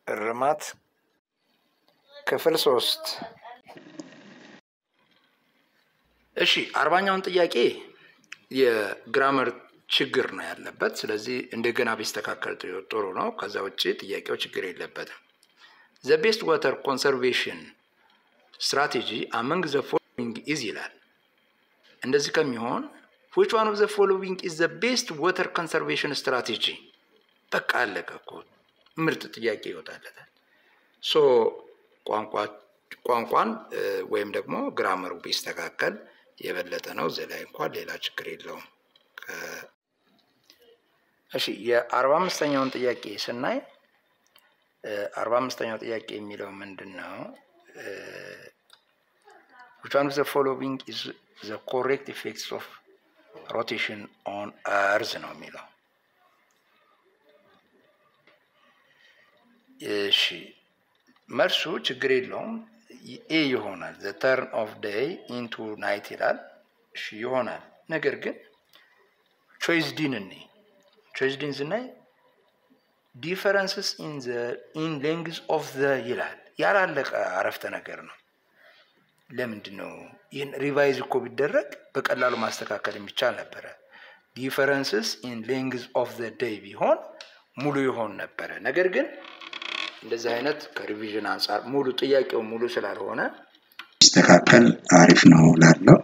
እርማት ክፍል 3 እሺ 40ኛውን ጥያቄ የግራመር ችግር ነው ያለበት ስለዚህ እንደገና ቢስተካከል ጥሩ ነው ከዛ ውጪ ጥያቄው ችግር የለበትም The best water conservation strategy among the following is ይላል እንደዚህ ከሚሆን which one of the following is the best water conservation strategy በቃ አለቀ እኮ ምርጥ ጥያቄ ይወጣለታል ሶ ቋንቋን ወይም ደግሞ ግራመሩ ቢስተካከል የበለጠ ነው ዘላይ እንኳን ሌላ ችግር የለውም እሺ የ45ኛውን ጥያቄ ስናይ 45ኛው ጥያቄ የሚለው ምንድነው which one of the following is the correct effects of rotation on earth ነው የሚለው እሺ መልሱ ችግር የለውም ኤ ይሆናል the turn of day into night ይላል እሺ ይሆናል ነገር ግን choice D ዝናይ differences in length of the ይላል ያላለቀ አረፍተ ነገር ነው ለምንድነው ይሄን ሪቫይዝ እኮ ቢደረግ በቀላሉ ማስተካከል የሚቻል ነበር differences in length of the day ቢሆን ሙሉ ይሆን ነበር ነገር ግን እንደዚህ አይነት ከሪቪዥን አንፃር ሙሉ ጥያቄው ሙሉ ስላልሆነ ይስተካከል አሪፍ ነው ላለው